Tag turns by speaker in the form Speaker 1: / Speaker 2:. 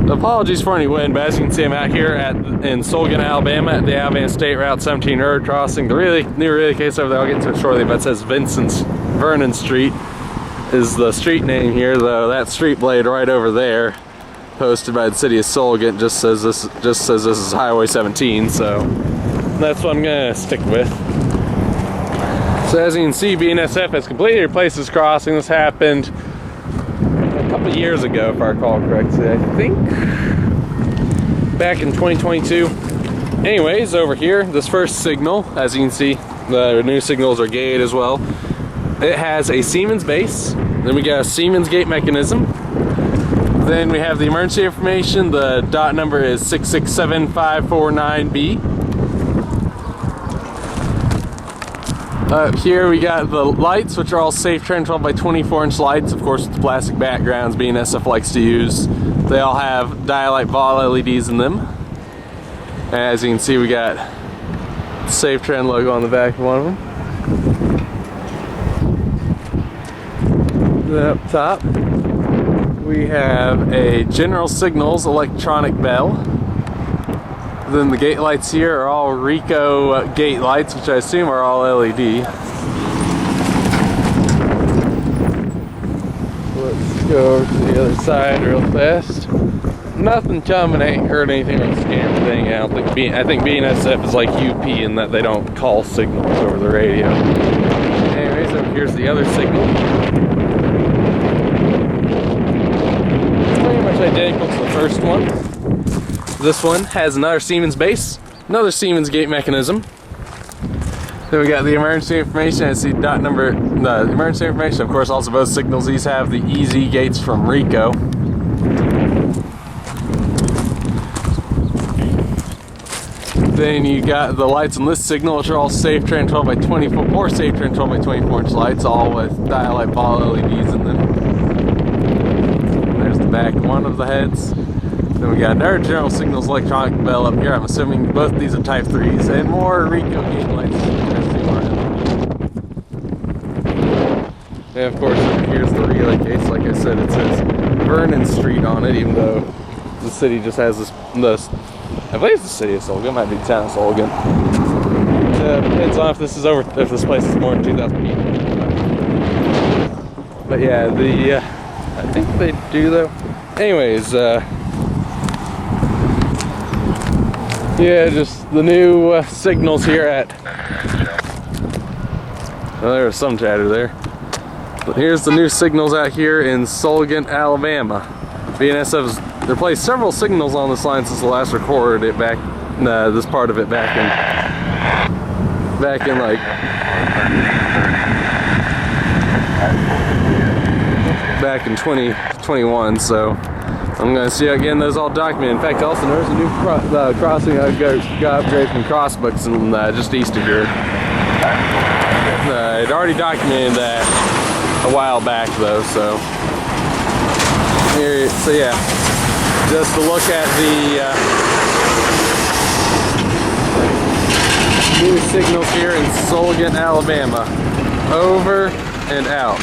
Speaker 1: apologies for any wind, but as you can see, I'm out here in Sulligent, Alabama, at the Alabama State Route 17 road crossing. The new case over there, I'll get to it shortly, but it says Vernon Street is the street name here, though that street blade right over there, posted by the city of Sulligent, just says this is Highway 17, so that's what I'm gonna stick with. So as you can see, BNSF has completely replaced this crossing. This happened a couple of years ago, if I recall correctly. I think back in 2022. Anyways, over here, this first signal, as you can see, the new signals are gated as well. It has a Siemens base. Then we got a Siemens gate mechanism. Then we have the emergency information. The dot number is 667549B. Up here we got the lights, which are all safe turn 12 by 24-inch lights, of course with the plastic backgrounds BNSF likes to use. They all have dialight vol LEDs in them. And as you can see, we got Safe Trend logo on the back of one of them. Then up top we have a General Signals electronic bell. Then the gate lights here are all Rico gate lights, which I assume are all LED. Let's go over to the other side real fast. Nothing coming, ain't heard anything like scam thing. I think BNSF is like UP in that they don't call signals over the radio. Anyways, over here's the other signal. Pretty much identical to the first one. This one has another Siemens base, another Siemens gate mechanism. Then we got the emergency information. I see dot number, the emergency information, of course, also both signals. These have the EZ gates from Rico. Then you got the lights on this signal, which are all Safe Trend 12 by 24 or Safe Trend 12 by 24-inch lights, all with dialight vol LEDs in them. There's the back one of the heads. Then we got another General Signals electronic bell up here. I'm assuming both of these are Type 3s, and more Rico gate lights. And of course, here's the relay case. Like I said, it says Vernon Street on it, even though the city just has this. I believe it's the city of Sulligent. It might be the town of Sulligent. Depends on if this place is more than 2,000 people. But yeah, I think they do though. Anyways, yeah, just the new signals here at. Well, there was some chatter there. But here's the new signals out here in Sulligent, Alabama. BNSF has replaced several signals on this line since the last recorded it back. This part of it back in like 2021. So I'm gonna see again. Those all documented. In fact, also there's a new crossing I got upgraded from Crossbooks and just east of here. It already documented that a while back though, so here, so yeah, just to look at the new signals here in Sulligent, Alabama. Over and out.